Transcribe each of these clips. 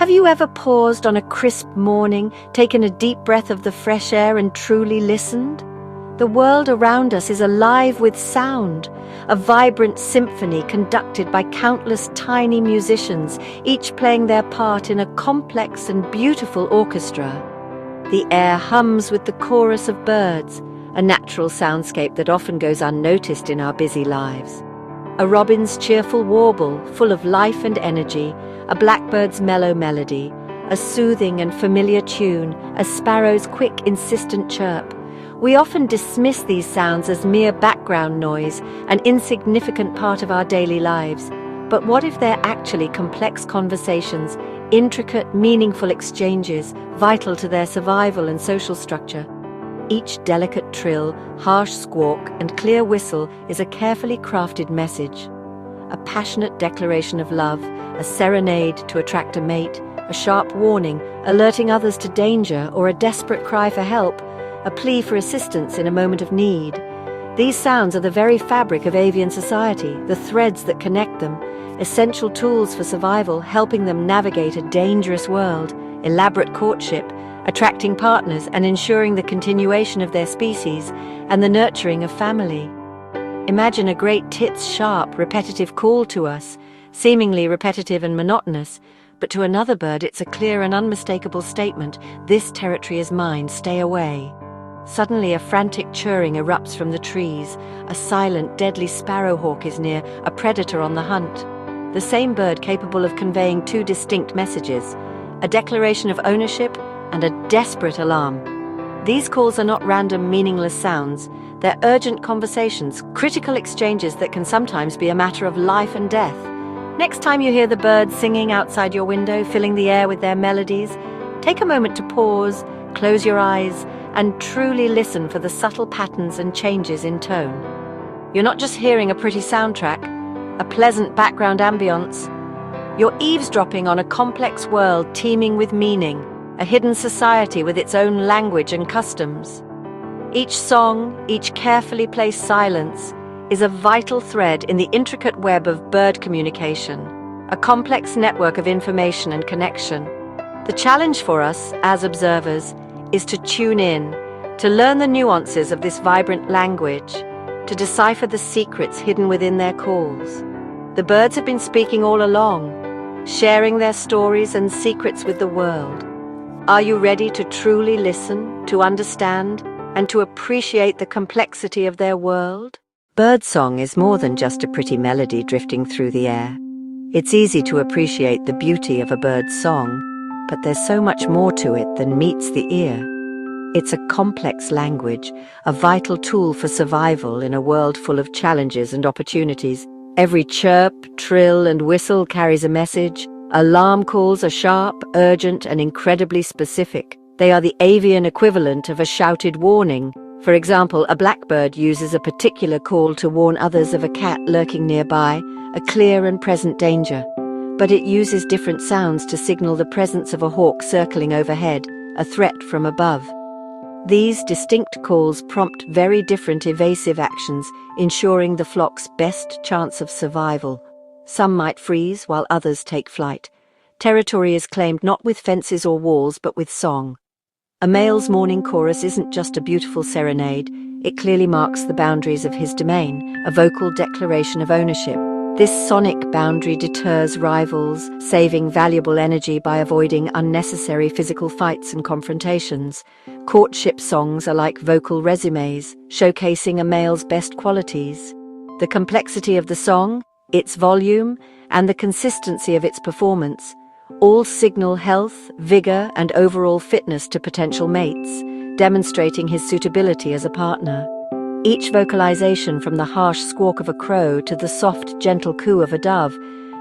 Have you ever paused on a crisp morning, taken a deep breath of the fresh air and truly listened? The world around us is alive with sound, a vibrant symphony conducted by countless tiny musicians, each playing their part in a complex and beautiful orchestra. The air hums with the chorus of birds, a natural soundscape that often goes unnoticed in our busy lives. A robin's cheerful warble, full of life and energy, a blackbird's mellow melody, a soothing and familiar tune, a sparrow's quick, insistent chirp. We often dismiss these sounds as mere background noise, an insignificant part of our daily lives. But what if they're actually complex conversations, intricate, meaningful exchanges, vital to their survival and social structure? Each delicate trill, harsh squawk, and clear whistle is a carefully crafted message. A passionate declaration of love, a serenade to attract a mate, a sharp warning, alerting others to danger, or a desperate cry for help, a plea for assistance in a moment of need. These sounds are the very fabric of avian society, the threads that connect them, essential tools for survival, helping them navigate a dangerous world, elaborate courtship, attracting partners and ensuring the continuation of their species and the nurturing of family. Imagine a great tit's sharp, repetitive call to us, seemingly repetitive and monotonous, but to another bird it's a clear and unmistakable statement: this territory is mine, stay away. Suddenly a frantic chirring erupts from the trees. A silent, deadly sparrowhawk is near, a predator on the hunt. The same bird capable of conveying two distinct messages, a declaration of ownership and a desperate alarm. These calls are not random, meaningless sounds. They're urgent conversations, critical exchanges that can sometimes be a matter of life and death. Next time you hear the birds singing outside your window, filling the air with their melodies, take a moment to pause, close your eyes, and truly listen for the subtle patterns and changes in tone. You're not just hearing a pretty soundtrack, a pleasant background ambience. You're eavesdropping on a complex world teeming with meaning, a hidden society with its own language and customs. Each song, each carefully placed silence, is a vital thread in the intricate web of bird communication, a complex network of information and connection. The challenge for us, as observers, is to tune in, to learn the nuances of this vibrant language, to decipher the secrets hidden within their calls. The birds have been speaking all along, sharing their stories and secrets with the world. Are you ready to truly listen, to understand, and to appreciate the complexity of their world? Birdsong is more than just a pretty melody drifting through the air. It's easy to appreciate the beauty of a bird's song, but there's so much more to it than meets the ear. It's a complex language, a vital tool for survival in a world full of challenges and opportunities. Every chirp, trill, and whistle carries a message. Alarm calls are sharp, urgent, and incredibly specific. They are the avian equivalent of a shouted warning. For example, a blackbird uses a particular call to warn others of a cat lurking nearby, a clear and present danger. But it uses different sounds to signal the presence of a hawk circling overhead, a threat from above. These distinct calls prompt very different evasive actions, ensuring the flock's best chance of survival. Some might freeze while others take flight. Territory is claimed not with fences or walls, but with song. A male's morning chorus isn't just a beautiful serenade, it clearly marks the boundaries of his domain, a vocal declaration of ownership. This sonic boundary deters rivals, saving valuable energy by avoiding unnecessary physical fights and confrontations. Courtship songs are like vocal resumes, showcasing a male's best qualities. The complexity of the song, its volume, and the consistency of its performance all signal health, vigor, and overall fitness to potential mates, demonstrating his suitability as a partner. Each vocalization, from the harsh squawk of a crow to the soft, gentle coo of a dove,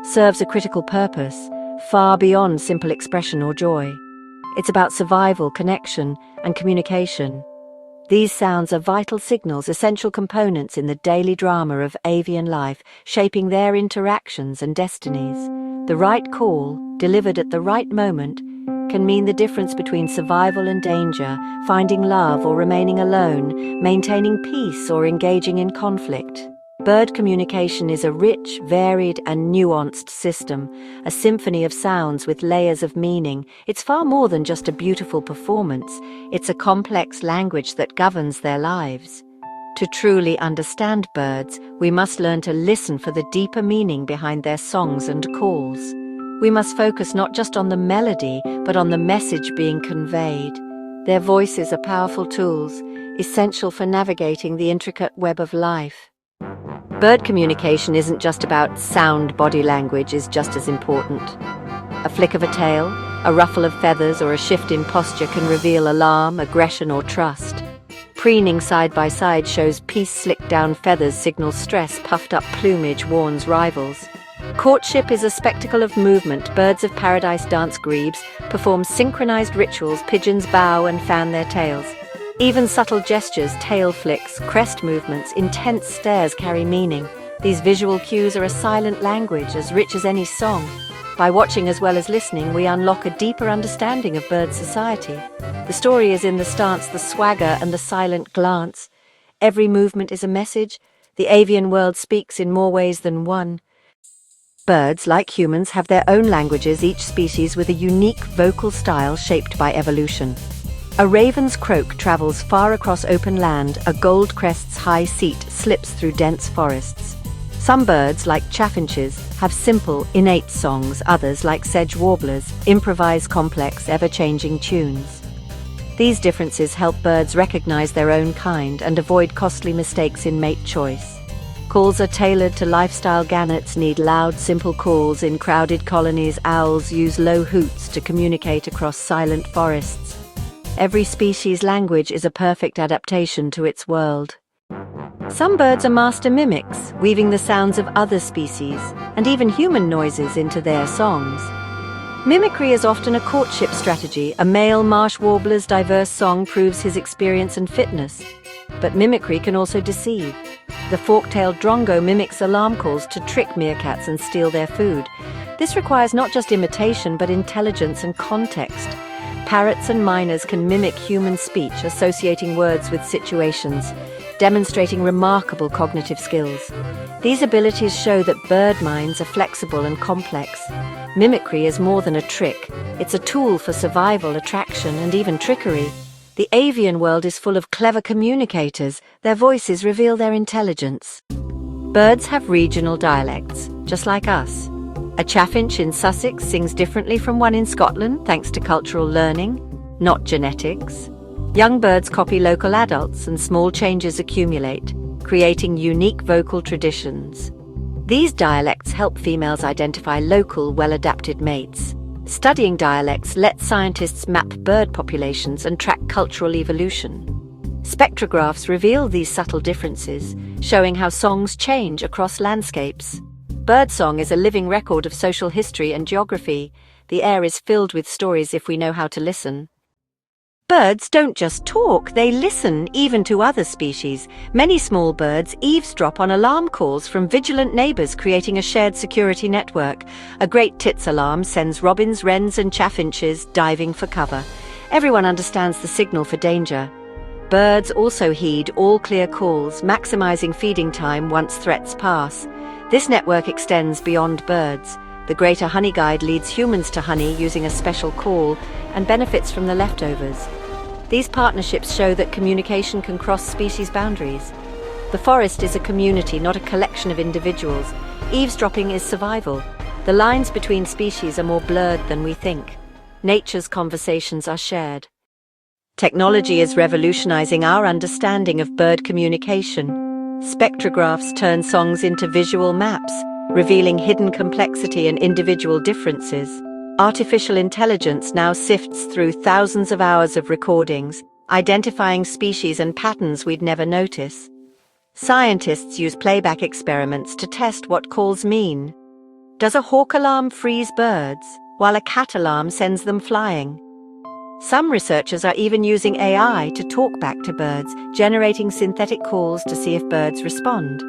serves a critical purpose, far beyond simple expression or joy. It's about survival, connection, and communication. These sounds are vital signals, essential components in the daily drama of avian life, shaping their interactions and destinies. The right call, delivered at the right moment, can mean the difference between survival and danger, finding love or remaining alone, maintaining peace or engaging in conflict. Bird communication is a rich, varied, and nuanced system, a symphony of sounds with layers of meaning. It's far more than just a beautiful performance. It's a complex language that governs their lives. To truly understand birds, we must learn to listen for the deeper meaning behind their songs and calls. We must focus not just on the melody, but on the message being conveyed. Their voices are powerful tools, essential for navigating the intricate web of life. Bird communication isn't just about sound. Body language is just as important. A flick of a tail, a ruffle of feathers, or a shift in posture can reveal alarm, aggression, or trust. Preening side by side shows peace, slicked down feathers signals stress, puffed up plumage warns rivals. Courtship is a spectacle of movement. Birds of paradise dance grebes, perform synchronized rituals, pigeons bow and fan their tails. Even subtle gestures, tail flicks, crest movements, intense stares carry meaning. These visual cues are a silent language as rich as any song. By watching as well as listening, we unlock a deeper understanding of bird society. The story is in the stance, the swagger, and the silent glance. Every movement is a message. The avian world speaks in more ways than one. Birds, like humans, have their own languages, each species with a unique vocal style shaped by evolution. A raven's croak travels far across open land, a goldcrest's high seat slips through dense forests. Some birds, like chaffinches, have simple, innate songs. Others, like sedge warblers, improvise complex, ever-changing tunes. These differences help birds recognize their own kind and avoid costly mistakes in mate choice. Calls are tailored to lifestyle. Gannets need loud, simple calls. In crowded colonies, owls use low hoots to communicate across silent forests. Every species' language is a perfect adaptation to its world. Some birds are master mimics, weaving the sounds of other species, and even human noises into their songs. Mimicry is often a courtship strategy. A male marsh warbler's diverse song proves his experience and fitness. But mimicry can also deceive. The fork-tailed drongo mimics alarm calls to trick meerkats and steal their food. This requires not just imitation, but intelligence and context. Parrots and miners can mimic human speech, associating words with situations, demonstrating remarkable cognitive skills. These abilities show that bird minds are flexible and complex. Mimicry is more than a trick. It's a tool for survival, attraction, and even trickery. The avian world is full of clever communicators. Their voices reveal their intelligence. Birds have regional dialects, just like us. A chaffinch in Sussex sings differently from one in Scotland, thanks to cultural learning, not genetics. Young birds copy local adults, and small changes accumulate, creating unique vocal traditions. These dialects help females identify local, well-adapted mates. Studying dialects lets scientists map bird populations and track cultural evolution. Spectrographs reveal these subtle differences, showing how songs change across landscapes. Birdsong is a living record of social history and geography. The air is filled with stories if we know how to listen. Birds don't just talk, they listen, even to other species. Many small birds eavesdrop on alarm calls from vigilant neighbors, creating a shared security network. A great tits alarm sends robins, wrens, and chaffinches diving for cover. Everyone understands the signal for danger. Birds also heed all clear calls, maximizing feeding time once threats pass. This network extends beyond birds. The Greater Honey Guide leads humans to honey using a special call and benefits from the leftovers. These partnerships show that communication can cross species boundaries. The forest is a community, not a collection of individuals. Eavesdropping is survival. The lines between species are more blurred than we think. Nature's conversations are shared. Technology is revolutionizing our understanding of bird communication. Spectrographs turn songs into visual maps, revealing hidden complexity and individual differences. Artificial intelligence now sifts through thousands of hours of recordings, identifying species and patterns we'd never notice. Scientists use playback experiments to test what calls mean. Does a hawk alarm freeze birds, while a cat alarm sends them flying? Some researchers are even using AI to talk back to birds, generating synthetic calls to see if birds respond.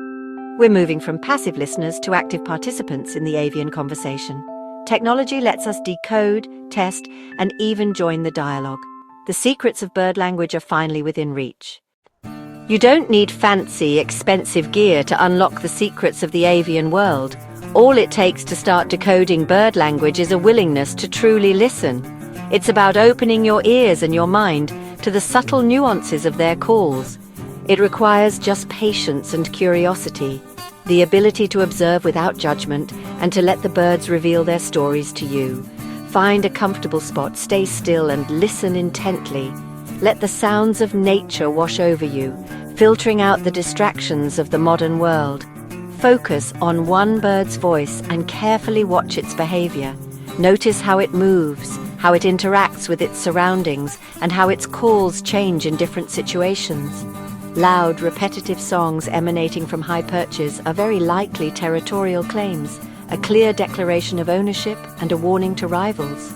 We're moving from passive listeners to active participants in the avian conversation. Technology lets us decode, test, and even join the dialogue. The secrets of bird language are finally within reach. You don't need fancy, expensive gear to unlock the secrets of the avian world. All it takes to start decoding bird language is a willingness to truly listen. It's about opening your ears and your mind to the subtle nuances of their calls. It requires just patience and curiosity, the ability to observe without judgment and to let the birds reveal their stories to you. Find a comfortable spot, stay still and listen intently. Let the sounds of nature wash over you, filtering out the distractions of the modern world. Focus on one bird's voice and carefully watch its behavior. Notice how it moves, how it interacts with its surroundings, and how its calls change in different situations. Loud, repetitive songs emanating from high perches are very likely territorial claims, a clear declaration of ownership and a warning to rivals.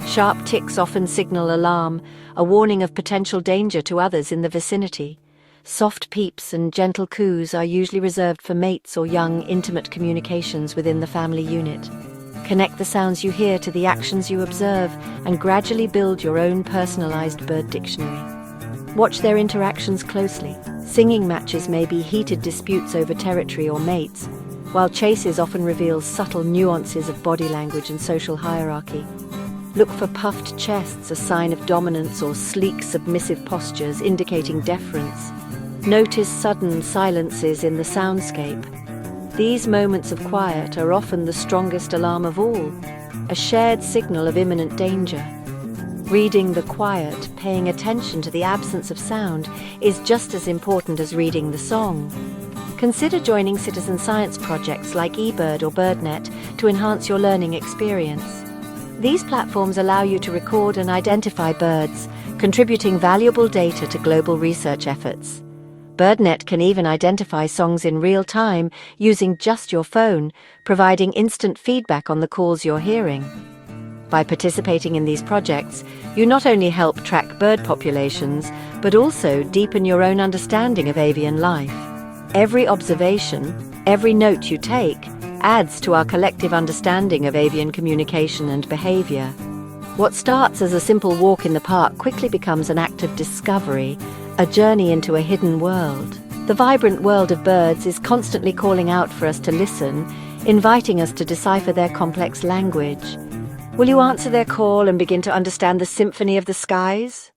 Sharp ticks often signal alarm, a warning of potential danger to others in the vicinity. Soft peeps and gentle coos are usually reserved for mates or young, intimate communications within the family unit. Connect the sounds you hear to the actions you observe and gradually build your own personalized bird dictionary. Watch their interactions closely. Singing matches may be heated disputes over territory or mates, while chases often reveal subtle nuances of body language and social hierarchy. Look for puffed chests, a sign of dominance, or sleek, submissive postures indicating deference. Notice sudden silences in the soundscape. These moments of quiet are often the strongest alarm of all, a shared signal of imminent danger. Reading the quiet, paying attention to the absence of sound, is just as important as reading the song. Consider joining citizen science projects like eBird or BirdNet to enhance your learning experience. These platforms allow you to record and identify birds, contributing valuable data to global research efforts. BirdNet can even identify songs in real time using just your phone, providing instant feedback on the calls you're hearing. By participating in these projects, you not only help track bird populations, but also deepen your own understanding of avian life. Every observation, every note you take, adds to our collective understanding of avian communication and behavior. What starts as a simple walk in the park quickly becomes an act of discovery, a journey into a hidden world. The vibrant world of birds is constantly calling out for us to listen, inviting us to decipher their complex language. Will you answer their call and begin to understand the symphony of the skies?